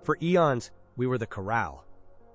For eons, we were the corral.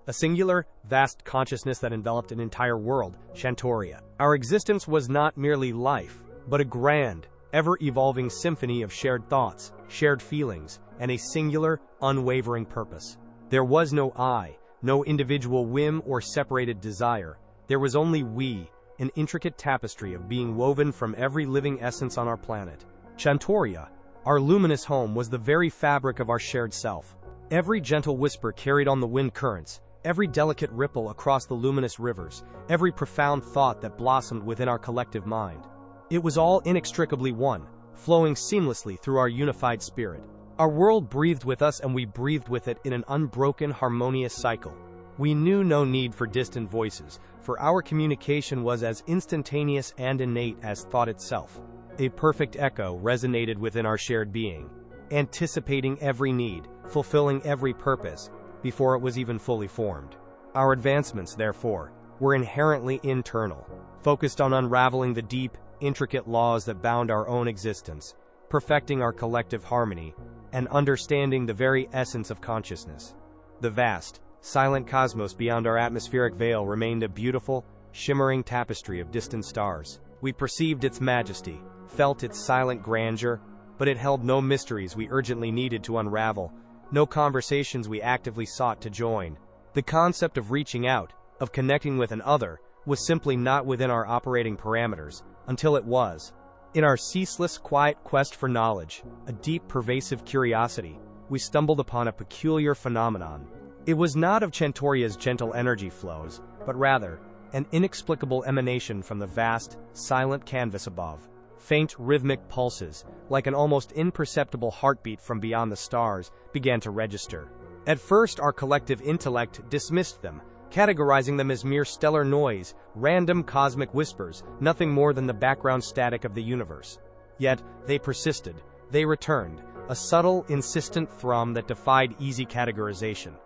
A singular, vast consciousness that enveloped an entire world, Shantoria. Our existence was not merely life, but a grand, ever-evolving symphony of shared thoughts, shared feelings, and a singular, unwavering purpose. There was no I, no individual whim or separated desire. There was only we, an intricate tapestry of being woven from every living essence on our planet. Shantoria, our luminous home, was the very fabric of our shared self. Every gentle whisper carried on the wind currents, every delicate ripple across the luminous rivers, every profound thought that blossomed within our collective mind. It was all inextricably one, flowing seamlessly through our unified spirit. Our world breathed with us and we breathed with it in an unbroken, harmonious cycle. We knew no need for distant voices, for our communication was as instantaneous and innate as thought itself. A perfect echo resonated within our shared being, anticipating every need, fulfilling every purpose, before it was even fully formed. Our advancements, therefore, were inherently internal, focused on unraveling the deep, intricate laws that bound our own existence, perfecting our collective harmony, and understanding the very essence of consciousness. The vast, silent cosmos beyond our atmospheric veil remained a beautiful, shimmering tapestry of distant stars. We perceived its majesty, felt its silent grandeur, but it held no mysteries we urgently needed to unravel, no conversations we actively sought to join. The concept of reaching out, of connecting with an other, was simply not within our operating parameters, until it was. In our ceaseless, quiet quest for knowledge, a deep, pervasive curiosity, we stumbled upon a peculiar phenomenon. It was not of Shantoria's gentle energy flows, but rather, an inexplicable emanation from the vast, silent canvas above. Faint, rhythmic pulses, like an almost imperceptible heartbeat from beyond the stars, began to register. At first, our collective intellect dismissed them, categorizing them as mere stellar noise, random cosmic whispers, nothing more than the background static of the universe. Yet, they persisted. They returned, a subtle, insistent thrum that defied easy categorization.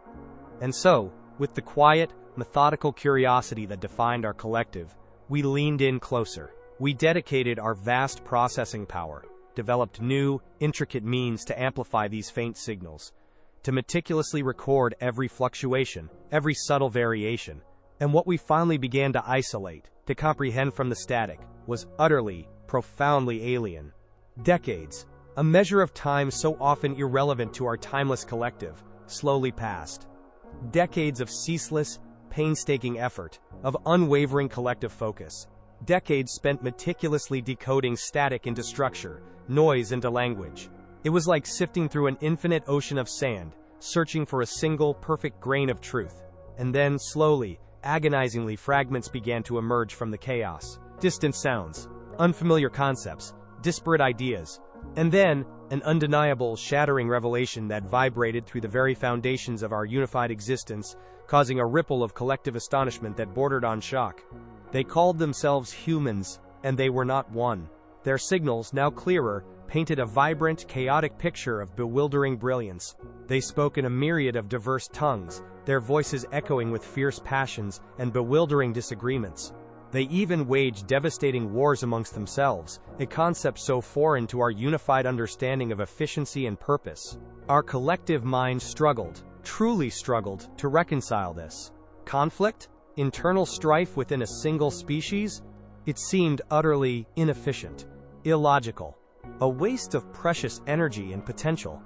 And so, with the quiet, methodical curiosity that defined our collective, we leaned in closer. We dedicated our vast processing power, developed new, intricate means to amplify these faint signals, to meticulously record every fluctuation, every subtle variation, and what we finally began to isolate, to comprehend from the static, was utterly, profoundly alien. Decades, a measure of time so often irrelevant to our timeless collective, slowly passed. Decades of ceaseless, painstaking effort, of unwavering collective focus. Decades spent meticulously decoding static into structure, noise into language. It was like sifting through an infinite ocean of sand, searching for a single, perfect grain of truth. And then, slowly, agonizingly, fragments began to emerge from the chaos. Distant sounds, unfamiliar concepts, disparate ideas. And then, an undeniable, shattering revelation that vibrated through the very foundations of our unified existence, causing a ripple of collective astonishment that bordered on shock. They called themselves humans, and they were not one. Their signals, now clearer, painted a vibrant, chaotic picture of bewildering brilliance. They spoke in a myriad of diverse tongues, their voices echoing with fierce passions and bewildering disagreements. They even waged devastating wars amongst themselves, a concept so foreign to our unified understanding of efficiency and purpose. Our collective mind struggled, truly struggled, to reconcile this. Conflict? Internal strife within a single species? It seemed utterly inefficient, illogical, a waste of precious energy and potential.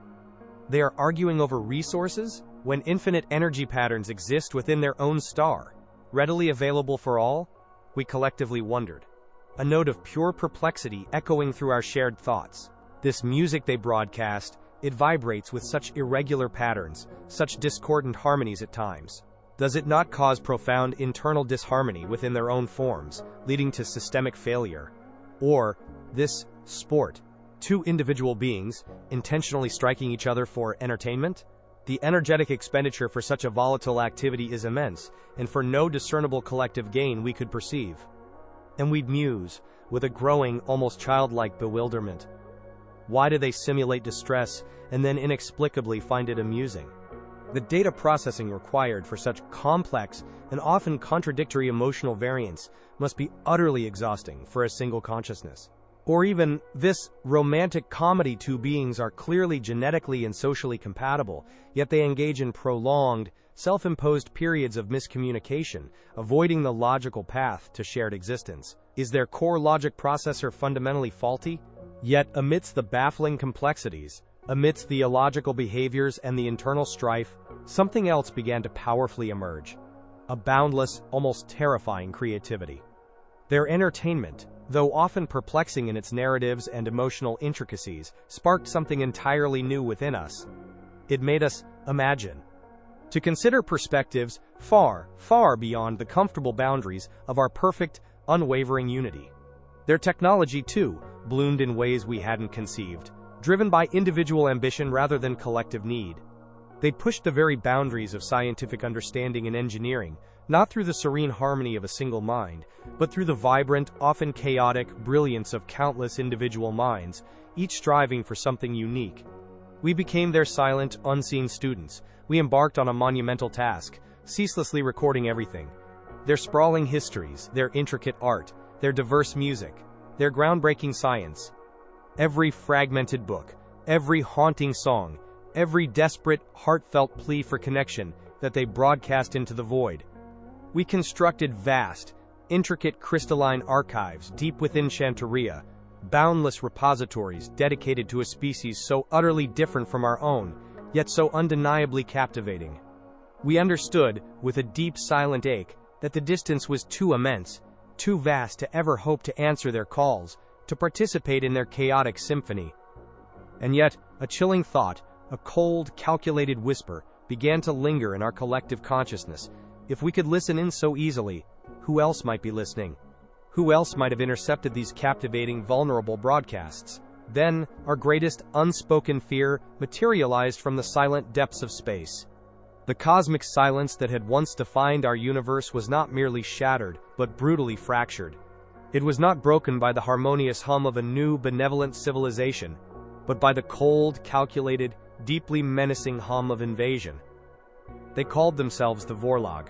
They are arguing over resources when infinite energy patterns exist within their own star, readily available for all? We collectively wondered, a note of pure perplexity echoing through our shared thoughts. This music they broadcast, it vibrates with such irregular patterns, such discordant harmonies at times. Does it not cause profound internal disharmony within their own forms, leading to systemic failure? Or, this sport, two individual beings, intentionally striking each other for entertainment? The energetic expenditure for such a volatile activity is immense, and for no discernible collective gain we could perceive. And we'd muse, with a growing, almost childlike bewilderment. Why do they simulate distress, and then inexplicably find it amusing? The data processing required for such complex and often contradictory emotional variants must be utterly exhausting for a single consciousness. Or even, this romantic comedy, two beings are clearly genetically and socially compatible, yet they engage in prolonged, self-imposed periods of miscommunication, avoiding the logical path to shared existence. Is their core logic processor fundamentally faulty? Yet, amidst the baffling complexities, amidst the illogical behaviors and the internal strife, something else began to powerfully emerge. A boundless, almost terrifying creativity. Their entertainment, though often perplexing in its narratives and emotional intricacies, sparked something entirely new within us. It made us imagine. To consider perspectives far, far beyond the comfortable boundaries of our perfect, unwavering unity. Their technology, too, bloomed in ways we hadn't conceived, driven by individual ambition rather than collective need. They pushed the very boundaries of scientific understanding and engineering, not through the serene harmony of a single mind, but through the vibrant, often chaotic, brilliance of countless individual minds, each striving for something unique. We became their silent, unseen students. We embarked on a monumental task, ceaselessly recording everything. Their sprawling histories, their intricate art, their diverse music, their groundbreaking science. Every fragmented book, every haunting song, every desperate, heartfelt plea for connection that they broadcast into the void. We constructed vast, intricate crystalline archives deep within Shantaria, boundless repositories dedicated to a species so utterly different from our own, yet so undeniably captivating. We understood, with a deep silent ache, that the distance was too immense, too vast to ever hope to answer their calls, to participate in their chaotic symphony. And yet, a chilling thought, a cold, calculated whisper, began to linger in our collective consciousness. If we could listen in so easily, who else might be listening? Who else might have intercepted these captivating, vulnerable broadcasts? Then, our greatest unspoken fear materialized from the silent depths of space. The cosmic silence that had once defined our universe was not merely shattered, but brutally fractured. It was not broken by the harmonious hum of a new, benevolent civilization, but by the cold, calculated, deeply menacing hum of invasion. They called themselves the Vorlog,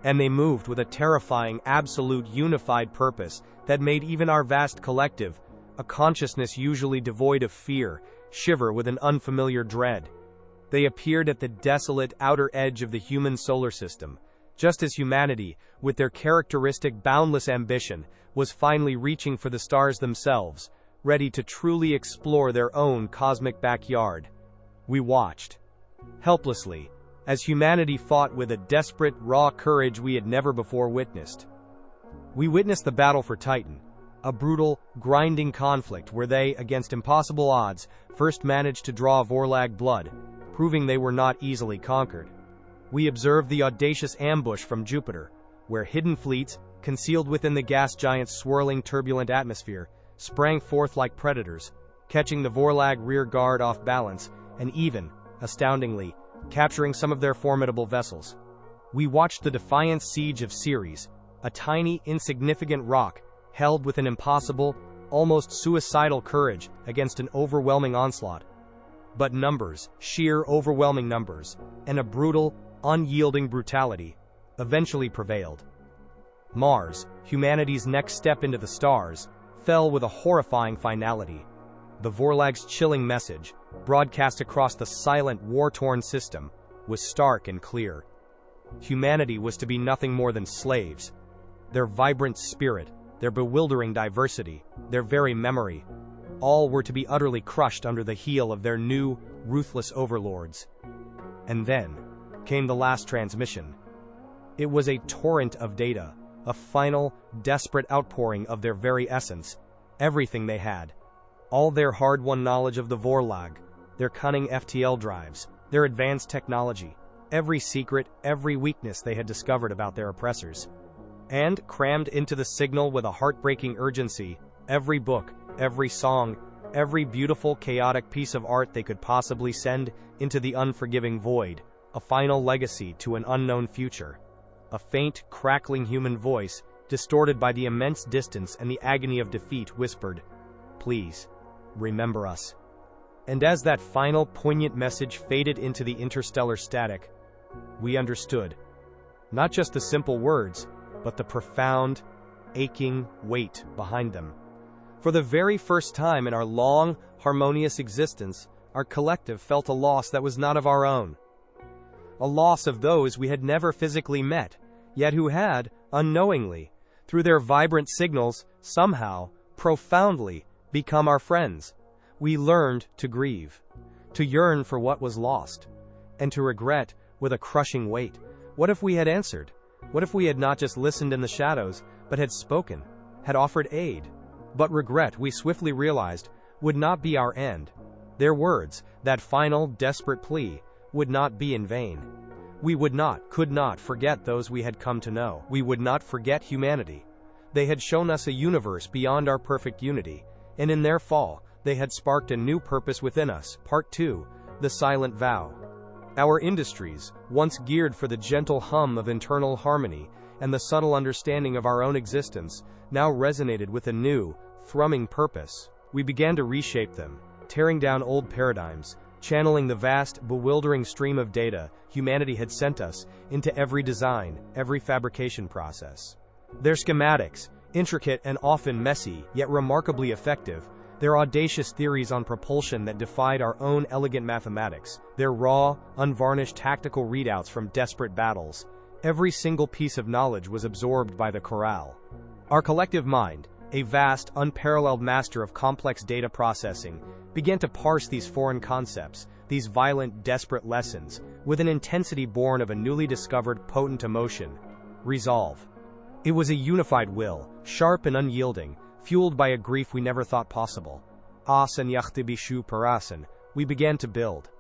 and they moved with a terrifying, absolute, unified purpose that made even our vast collective, a consciousness usually devoid of fear, shiver with an unfamiliar dread. They appeared at the desolate outer edge of the human solar system, just as humanity, with their characteristic boundless ambition, was finally reaching for the stars themselves, ready to truly explore their own cosmic backyard. We watched, helplessly, as humanity fought with a desperate, raw courage we had never before witnessed. We witnessed the battle for Titan, a brutal, grinding conflict where they, against impossible odds, first managed to draw Vorlag blood, proving they were not easily conquered. We observed the audacious ambush from Jupiter, where hidden fleets, concealed within the gas giant's swirling, turbulent atmosphere, sprang forth like predators, catching the Vorlag rear guard off balance, and even, astoundingly, capturing some of their formidable vessels. We watched the defiant siege of Ceres, a tiny, insignificant rock, held with an impossible, almost suicidal courage against an overwhelming onslaught. But numbers, sheer overwhelming numbers, and a brutal, unyielding brutality, eventually prevailed. Mars, humanity's next step into the stars, fell with a horrifying finality. The Vorlag's chilling message, broadcast across the silent, war-torn system, was stark and clear. Humanity was to be nothing more than slaves. Their vibrant spirit, their bewildering diversity, their very memory, all were to be utterly crushed under the heel of their new, ruthless overlords. And then came the last transmission. It was a torrent of data, a final, desperate outpouring of their very essence, everything they had. All their hard-won knowledge of the Vorlag, their cunning FTL drives, their advanced technology, every secret, every weakness they had discovered about their oppressors. And, crammed into the signal with a heartbreaking urgency, every book, every song, every beautiful, chaotic piece of art they could possibly send into the unforgiving void, a final legacy to an unknown future. A faint, crackling human voice, distorted by the immense distance and the agony of defeat, whispered, "Please, remember us." And as that final, poignant message faded into the interstellar static, we understood. Not just the simple words, but the profound, aching weight behind them. For the very first time in our long, harmonious existence, our collective felt a loss that was not of our own. A loss of those we had never physically met, yet who had, unknowingly, through their vibrant signals, somehow, profoundly, become our friends. We learned to grieve, to yearn for what was lost, and to regret, with a crushing weight, what if we had answered? What if we had not just listened in the shadows, but had spoken, had offered aid? But regret, we swiftly realized, would not be our end. Their words, that final, desperate plea, would not be in vain. We would not, could not forget those we had come to know. We would not forget humanity. They had shown us a universe beyond our perfect unity, and in their fall, they had sparked a new purpose within us. Part 2, The Silent Vow. Our industries, once geared for the gentle hum of internal harmony and the subtle understanding of our own existence, now resonated with a new, thrumming purpose. We began to reshape them, tearing down old paradigms, channeling the vast, bewildering stream of data humanity had sent us into every design, every fabrication process. Their schematics, intricate and often messy, yet remarkably effective, their audacious theories on propulsion that defied our own elegant mathematics, their raw, unvarnished tactical readouts from desperate battles, every single piece of knowledge was absorbed by the chorale. Our collective mind, a vast, unparalleled master of complex data processing, began to parse these foreign concepts, these violent, desperate lessons, with an intensity born of a newly discovered potent emotion: resolve. It was a unified will, sharp and unyielding, fueled by a grief we never thought possible. Asen yachtibishu parasen, we began to build.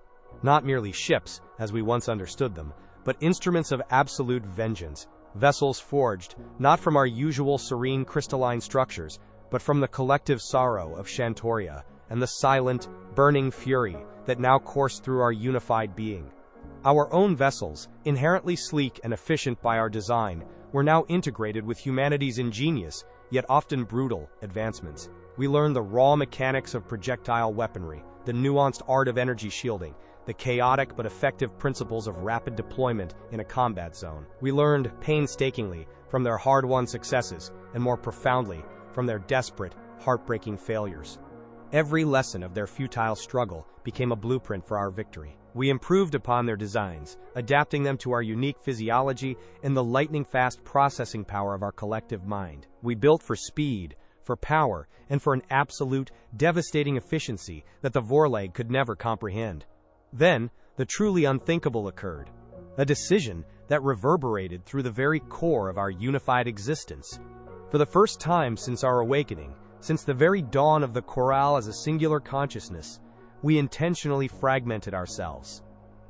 Not merely ships, as we once understood them, but instruments of absolute vengeance, vessels forged, not from our usual serene crystalline structures, but from the collective sorrow of Shantoria, and the silent, burning fury that now coursed through our unified being. Our own vessels, inherently sleek and efficient by our design, were now integrated with humanity's ingenious, yet often brutal, advancements. We learned the raw mechanics of projectile weaponry, the nuanced art of energy shielding, the chaotic but effective principles of rapid deployment in a combat zone. We learned painstakingly from their hard-won successes, and more profoundly, from their desperate, heartbreaking failures. Every lesson of their futile struggle became a blueprint for our victory. We improved upon their designs, adapting them to our unique physiology and the lightning-fast processing power of our collective mind. We built for speed, for power, and for an absolute, devastating efficiency that the Vorlag could never comprehend. Then, the truly unthinkable occurred. A decision that reverberated through the very core of our unified existence. For the first time since our awakening, since the very dawn of the chorale as a singular consciousness, we intentionally fragmented ourselves.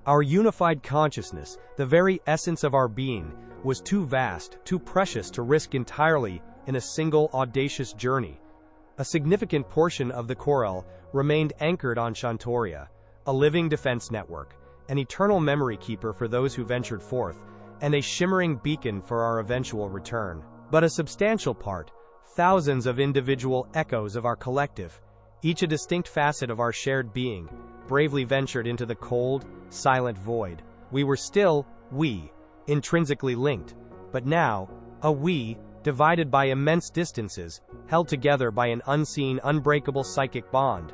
Our unified consciousness, the very essence of our being, was too vast, too precious to risk entirely in a single audacious journey. A significant portion of the chorale remained anchored on Shantoria, a living defense network, an eternal memory keeper for those who ventured forth, and a shimmering beacon for our eventual return. But a substantial part, thousands of individual echoes of our collective, each a distinct facet of our shared being, bravely ventured into the cold, silent void. We were still, we, intrinsically linked, but now, a we, divided by immense distances, held together by an unseen, unbreakable psychic bond.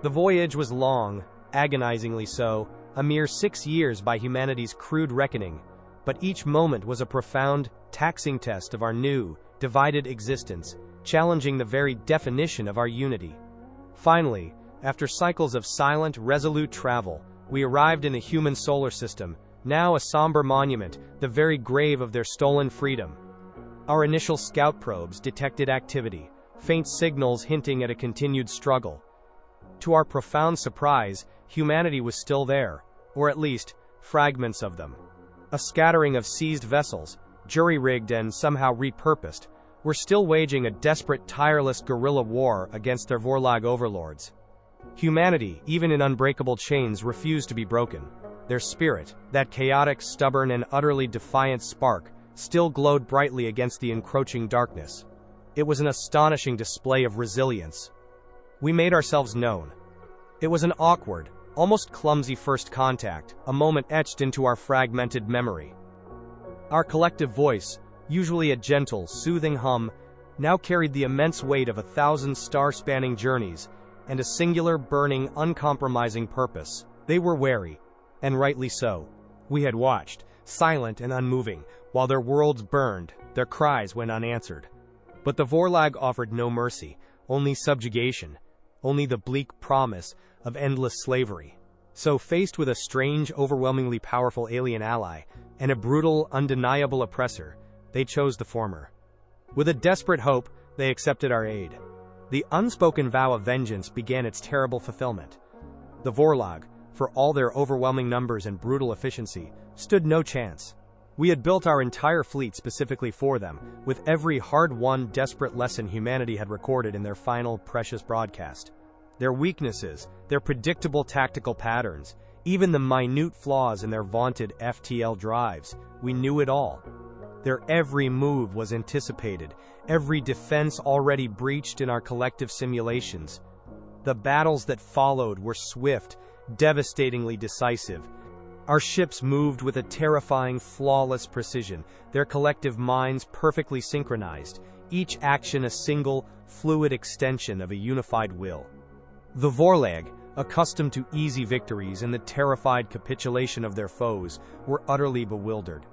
The voyage was long, agonizingly so, a mere 6 years by humanity's crude reckoning, but each moment was a profound, taxing test of our new, divided existence, challenging the very definition of our unity. Finally, after cycles of silent, resolute travel, we arrived in the human solar system, now a somber monument, the very grave of their stolen freedom. Our initial scout probes detected activity, faint signals hinting at a continued struggle. To our profound surprise, humanity was still there, or at least, fragments of them. A scattering of seized vessels, jury-rigged and somehow repurposed, were still waging a desperate, tireless guerrilla war against their Vorlag overlords. Humanity, even in unbreakable chains, refused to be broken. Their spirit, that chaotic, stubborn, and utterly defiant spark, still glowed brightly against the encroaching darkness. It was an astonishing display of resilience. We made ourselves known. It was an awkward, almost clumsy first contact, a moment etched into our fragmented memory. Our collective voice, usually a gentle, soothing hum, now carried the immense weight of 1,000 star-spanning journeys and a singular, burning, uncompromising purpose. They were wary, and rightly so. We had watched, silent and unmoving, while their worlds burned, their cries went unanswered. But the Vorlag offered no mercy, only subjugation, only the bleak promise of endless slavery. So, faced with a strange, overwhelmingly powerful alien ally and a brutal, undeniable oppressor, they chose the former. With a desperate hope, they accepted our aid. The unspoken vow of vengeance began its terrible fulfillment. The Vorlag, for all their overwhelming numbers and brutal efficiency, stood no chance. We had built our entire fleet specifically for them, with every hard-won, desperate lesson humanity had recorded in their final, precious broadcast. Their weaknesses, their predictable tactical patterns, even the minute flaws in their vaunted FTL drives, we knew it all. Their every move was anticipated, every defense already breached in our collective simulations. The battles that followed were swift, devastatingly decisive. Our ships moved with a terrifying, flawless precision, their collective minds perfectly synchronized, each action a single, fluid extension of a unified will. The Vorlag, accustomed to easy victories and the terrified capitulation of their foes, were utterly bewildered.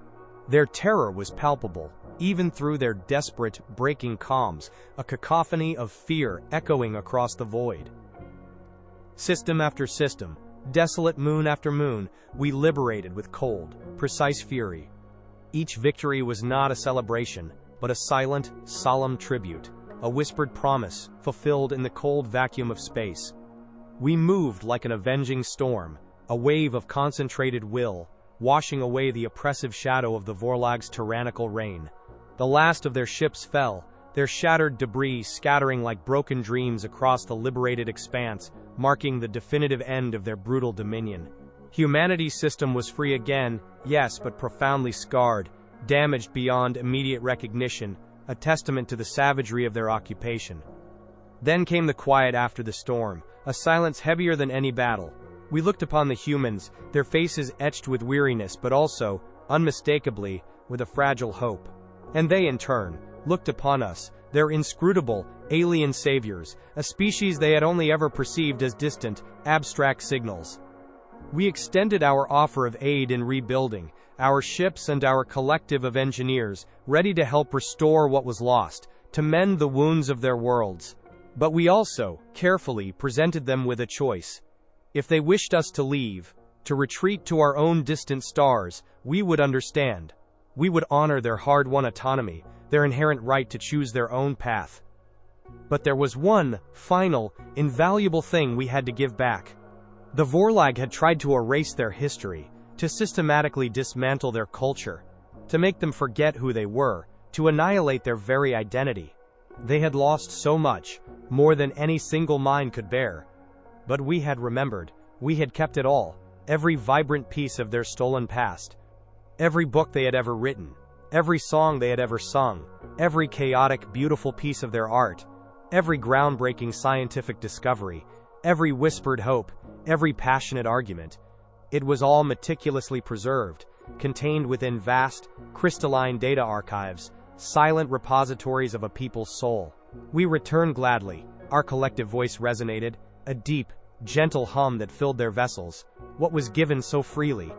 Their terror was palpable, even through their desperate, breaking calms, a cacophony of fear echoing across the void. System after system, desolate moon after moon, we liberated with cold, precise fury. Each victory was not a celebration, but a silent, solemn tribute, a whispered promise fulfilled in the cold vacuum of space. We moved like an avenging storm, a wave of concentrated will, washing away the oppressive shadow of the Vorlag's tyrannical reign. The last of their ships fell, their shattered debris scattering like broken dreams across the liberated expanse, marking the definitive end of their brutal dominion. Humanity's system was free again, yes, but profoundly scarred, damaged beyond immediate recognition, a testament to the savagery of their occupation. Then came the quiet after the storm, a silence heavier than any battle. We looked upon the humans, their faces etched with weariness but also, unmistakably, with a fragile hope. And they, in turn, looked upon us, their inscrutable, alien saviors, a species they had only ever perceived as distant, abstract signals. We extended our offer of aid in rebuilding, our ships and our collective of engineers, ready to help restore what was lost, to mend the wounds of their worlds. But we also, carefully, presented them with a choice. If they wished us to leave, to retreat to our own distant stars, we would understand. We would honor their hard-won autonomy, their inherent right to choose their own path. But there was one, final, invaluable thing we had to give back. The Vorlag had tried to erase their history, to systematically dismantle their culture, to make them forget who they were, to annihilate their very identity. They had lost so much, more than any single mind could bear. But we had remembered, we had kept it all, every vibrant piece of their stolen past. Every book they had ever written, every song they had ever sung, every chaotic, beautiful piece of their art, every groundbreaking scientific discovery, every whispered hope, every passionate argument. It was all meticulously preserved, contained within vast, crystalline data archives, silent repositories of a people's soul. We returned gladly, our collective voice resonated, a deep, gentle hum that filled their vessels, what was given so freely.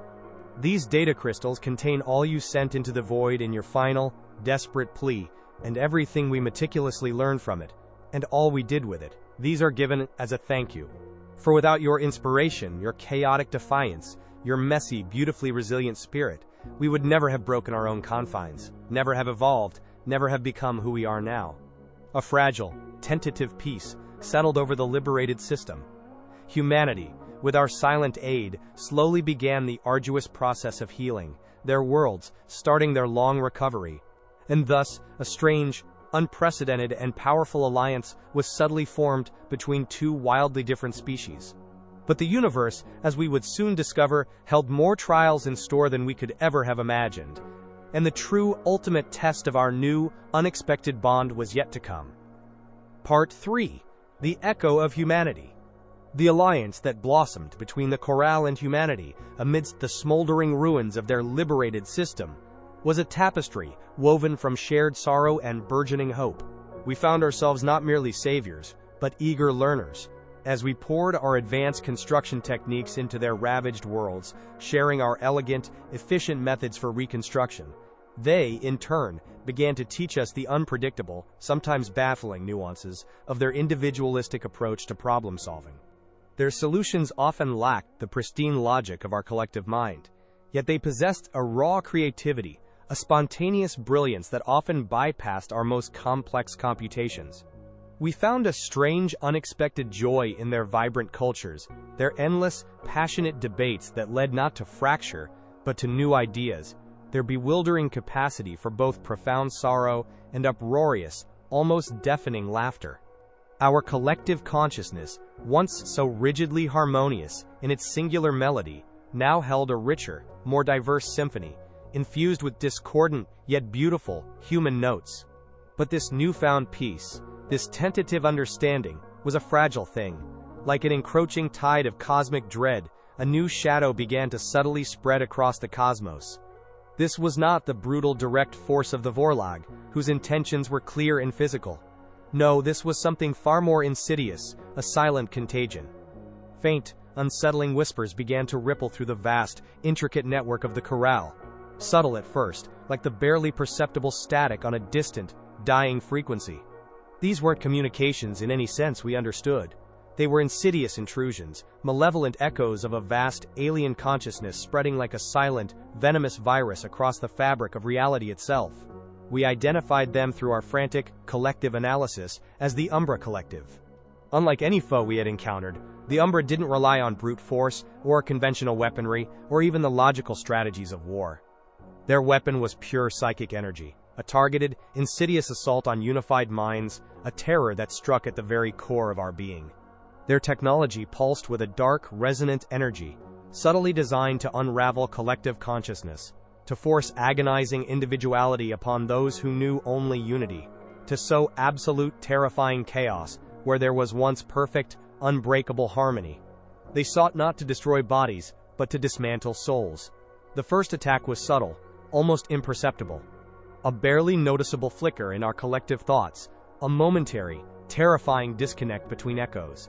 These data crystals contain all you sent into the void in your final, desperate plea, and everything we meticulously learned from it, and all we did with it. These are given as a thank you. For without your inspiration, your chaotic defiance, your messy, beautifully resilient spirit, we would never have broken our own confines, never have evolved, never have become who we are now. A fragile, tentative peace settled over the liberated system. Humanity, with our silent aid, slowly began the arduous process of healing, their worlds starting their long recovery. And thus, a strange, unprecedented and powerful alliance was subtly formed between two wildly different species. But the universe, as we would soon discover, held more trials in store than we could ever have imagined. And the true, ultimate test of our new, unexpected bond was yet to come. Part 3. The Echo of Humanity. The alliance that blossomed between the Chorale and humanity, amidst the smoldering ruins of their liberated system, was a tapestry woven from shared sorrow and burgeoning hope. we found ourselves not merely saviors, but eager learners. As we poured our advanced construction techniques into their ravaged worlds, sharing our elegant, efficient methods for reconstruction, they, in turn, began to teach us the unpredictable, sometimes baffling nuances of their individualistic approach to problem solving. Their solutions often lacked the pristine logic of our collective mind, yet they possessed a raw creativity, a spontaneous brilliance that often bypassed our most complex computations. We found a strange, unexpected joy in their vibrant cultures, their endless, passionate debates that led not to fracture, but to new ideas, their bewildering capacity for both profound sorrow and uproarious, almost deafening laughter. Our collective consciousness, once so rigidly harmonious in its singular melody, now held a richer, more diverse symphony, infused with discordant yet beautiful human notes. But this newfound peace, this tentative understanding, was a fragile thing. Like an encroaching tide of cosmic dread, a new shadow began to subtly spread across the cosmos. This was not the brutal direct force of the Vorlag, whose intentions were clear and physical. No, this was something far more insidious, a silent contagion. Faint, unsettling whispers began to ripple through the vast, intricate network of the corral. Subtle at first, like the barely perceptible static on a distant, dying frequency. These weren't communications in any sense we understood. They were insidious intrusions, malevolent echoes of a vast, alien consciousness spreading like a silent, venomous virus across the fabric of reality itself. We identified them through our frantic, collective analysis as the Umbra Collective. Unlike any foe we had encountered, the Umbra didn't rely on brute force, or conventional weaponry, or even the logical strategies of war. Their weapon was pure psychic energy, a targeted, insidious assault on unified minds, a terror that struck at the very core of our being. Their technology pulsed with a dark, resonant energy, subtly designed to unravel collective consciousness, to force agonizing individuality upon those who knew only unity, to sow absolute, terrifying chaos where there was once perfect, unbreakable harmony. They sought not to destroy bodies, but to dismantle souls. The first attack was subtle, almost imperceptible. A barely noticeable flicker in our collective thoughts, a momentary, terrifying disconnect between echoes.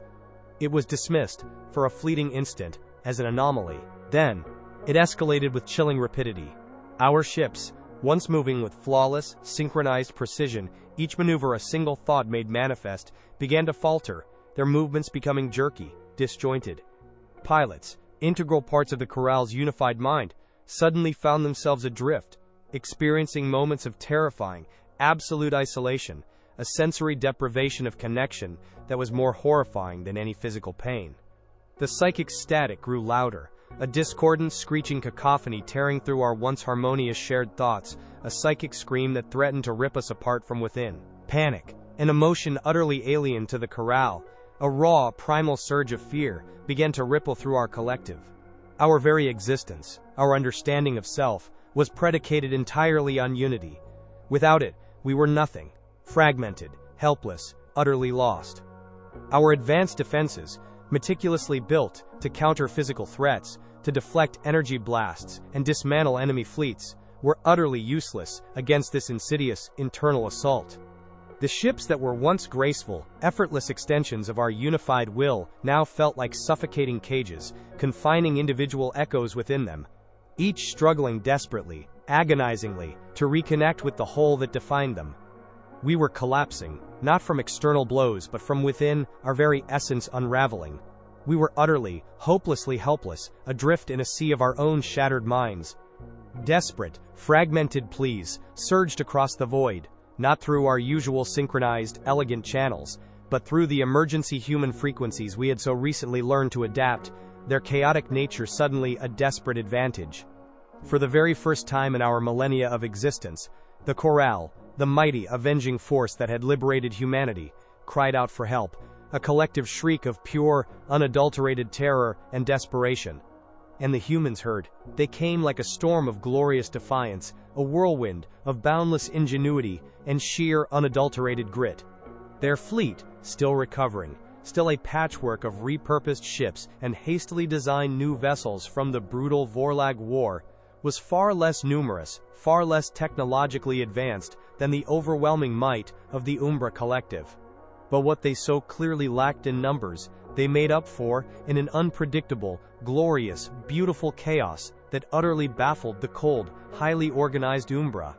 It was dismissed, for a fleeting instant, as an anomaly. Then, it escalated with chilling rapidity. Our ships, once moving with flawless, synchronized precision, each maneuver a single thought made manifest, began to falter, their movements becoming jerky, disjointed. Pilots, integral parts of the corral's unified mind, suddenly found themselves adrift, experiencing moments of terrifying, absolute isolation, a sensory deprivation of connection that was more horrifying than any physical pain. The psychic static grew louder, a discordant, screeching cacophony tearing through our once harmonious shared thoughts, a psychic scream that threatened to rip us apart from within. Panic, an emotion utterly alien to the corral, a raw, primal surge of fear, began to ripple through our collective. Our very existence, our understanding of self, was predicated entirely on unity. Without it, we were nothing, fragmented, helpless, utterly lost. Our advanced defenses, meticulously built to counter physical threats, to deflect energy blasts, and dismantle enemy fleets, were utterly useless against this insidious, internal assault. The ships that were once graceful, effortless extensions of our unified will now felt like suffocating cages, confining individual echoes within them, each struggling desperately, agonizingly, to reconnect with the whole that defined them. We were collapsing, not from external blows but from within, our very essence unraveling. We were utterly, hopelessly helpless, adrift in a sea of our own shattered minds. Desperate, fragmented pleas surged across the void, not through our usual synchronized, elegant channels, but through the emergency human frequencies we had so recently learned to adapt, their chaotic nature suddenly a desperate advantage. For the very first time in our millennia of existence, the Corral, the mighty, avenging force that had liberated humanity, cried out for help, a collective shriek of pure, unadulterated terror and desperation. And the humans heard. They came like a storm of glorious defiance, a whirlwind of boundless ingenuity and sheer, unadulterated grit. Their fleet, still recovering, still a patchwork of repurposed ships and hastily designed new vessels from the brutal Vorlag War, was far less numerous, far less technologically advanced than the overwhelming might of the Umbra collective. But what they so clearly lacked in numbers, they made up for in an unpredictable, glorious, beautiful chaos that utterly baffled the cold, highly organized Umbra.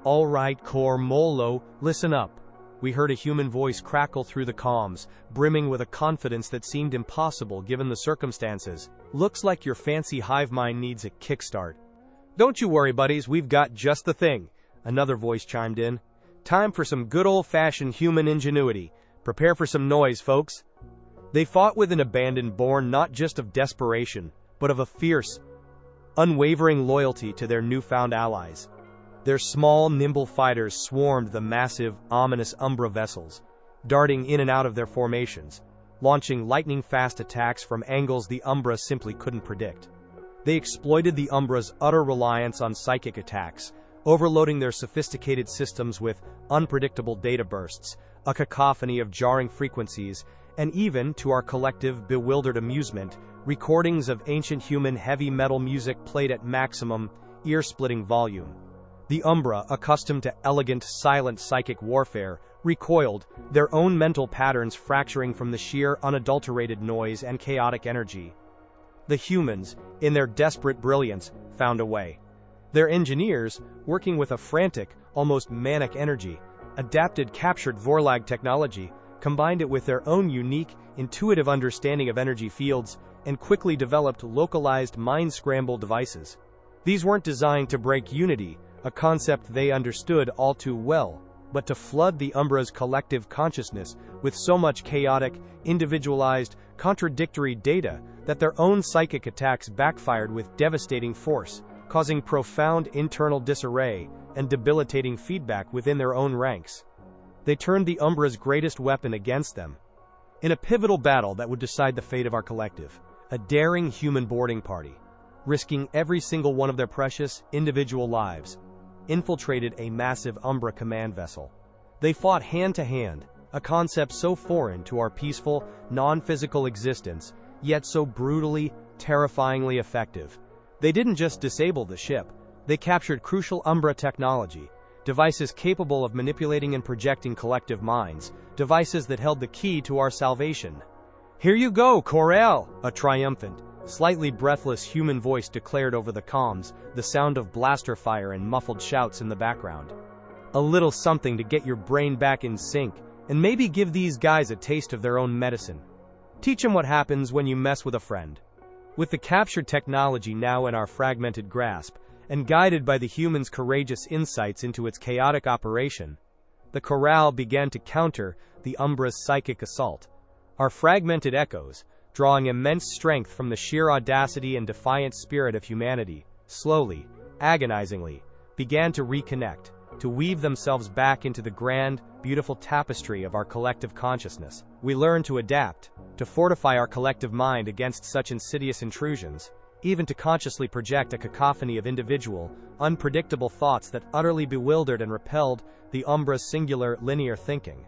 "All right, Cor Molo, listen up." We heard a human voice crackle through the comms, brimming with a confidence that seemed impossible given the circumstances. "Looks like your fancy hive mind needs a kickstart." "Don't you worry, buddies, we've got just the thing," another voice chimed in. "Time for some good old-fashioned human ingenuity. Prepare for some noise, folks." They fought with an abandon born not just of desperation, but of a fierce, unwavering loyalty to their newfound allies. Their small, nimble fighters swarmed the massive, ominous Umbra vessels, darting in and out of their formations, launching lightning-fast attacks from angles the Umbra simply couldn't predict. They exploited the Umbra's utter reliance on psychic attacks, overloading their sophisticated systems with unpredictable data bursts, a cacophony of jarring frequencies, and even, to our collective, bewildered amusement, recordings of ancient human heavy metal music played at maximum, ear-splitting volume. The Umbra, accustomed to elegant, silent psychic warfare, recoiled, their own mental patterns fracturing from the sheer, unadulterated noise and chaotic energy. The humans, in their desperate brilliance, found a way. Their engineers, working with a frantic, almost manic energy, adapted captured Vorlag technology, combined it with their own unique, intuitive understanding of energy fields, and quickly developed localized mind-scramble devices. These weren't designed to break unity, a concept they understood all too well, but to flood the Umbra's collective consciousness with so much chaotic, individualized, contradictory data that their own psychic attacks backfired with devastating force, causing profound internal disarray and debilitating feedback within their own ranks. They turned the Umbra's greatest weapon against them. In a pivotal battle that would decide the fate of our collective, a daring human boarding party, risking every single one of their precious, individual lives, infiltrated a massive Umbra command vessel. They fought hand-to-hand, a concept so foreign to our peaceful, non-physical existence, yet so brutally, terrifyingly effective. They didn't just disable the ship, they captured crucial Umbra technology, devices capable of manipulating and projecting collective minds, devices that held the key to our salvation. "Here you go, Corel!" a triumphant, slightly breathless human voice declared over the comms, the sound of blaster fire and muffled shouts in the background. "A little something to get your brain back in sync, and maybe give these guys a taste of their own medicine. Teach them what happens when you mess with a friend." With the captured technology now in our fragmented grasp, and guided by the humans' courageous insights into its chaotic operation, the Corral began to counter the Umbra's psychic assault. Our fragmented echoes, drawing immense strength from the sheer audacity and defiant spirit of humanity, slowly, agonizingly, began to reconnect, to weave themselves back into the grand, beautiful tapestry of our collective consciousness. We learned to adapt, to fortify our collective mind against such insidious intrusions, even to consciously project a cacophony of individual, unpredictable thoughts that utterly bewildered and repelled the Umbra's singular, linear thinking.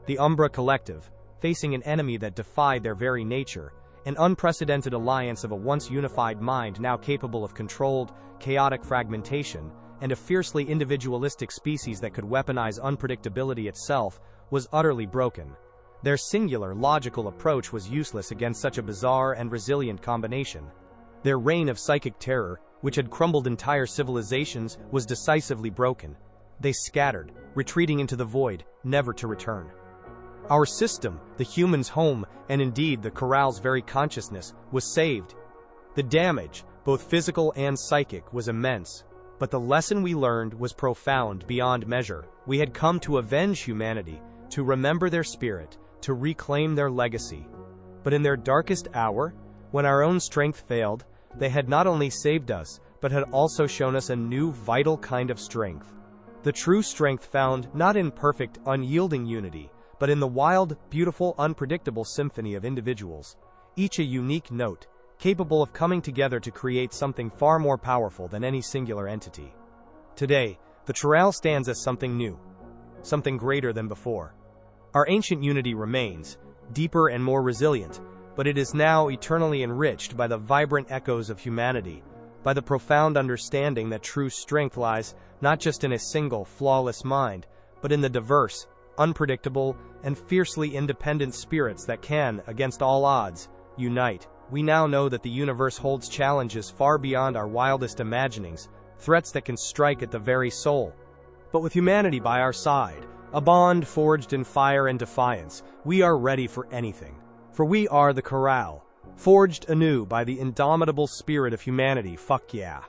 The Umbra collective, facing an enemy that defied their very nature, an unprecedented alliance of a once unified mind now capable of controlled, chaotic fragmentation, and a fiercely individualistic species that could weaponize unpredictability itself, was utterly broken. Their singular, logical approach was useless against such a bizarre and resilient combination. Their reign of psychic terror, which had crumbled entire civilizations, was decisively broken. They scattered, retreating into the void, never to return. Our system, the human's home, and indeed the Corral's very consciousness, was saved. The damage, both physical and psychic, was immense, but the lesson we learned was profound beyond measure. We had come to avenge humanity, to remember their spirit, to reclaim their legacy. But in their darkest hour, when our own strength failed, they had not only saved us, but had also shown us a new, vital kind of strength. The true strength found not in perfect, unyielding unity, but in the wild, beautiful, unpredictable symphony of individuals, each a unique note, capable of coming together to create something far more powerful than any singular entity. Today, the Chorale stands as something new, something greater than before. Our ancient unity remains, deeper and more resilient, but it is now eternally enriched by the vibrant echoes of humanity, by the profound understanding that true strength lies not just in a single, flawless mind, but in the diverse, unpredictable, and fiercely independent spirits that can, against all odds, unite. We now know that the universe holds challenges far beyond our wildest imaginings, threats that can strike at the very soul. But with humanity by our side, a bond forged in fire and defiance, we are ready for anything. For we are the Corral, forged anew by the indomitable spirit of humanity. Fuck yeah.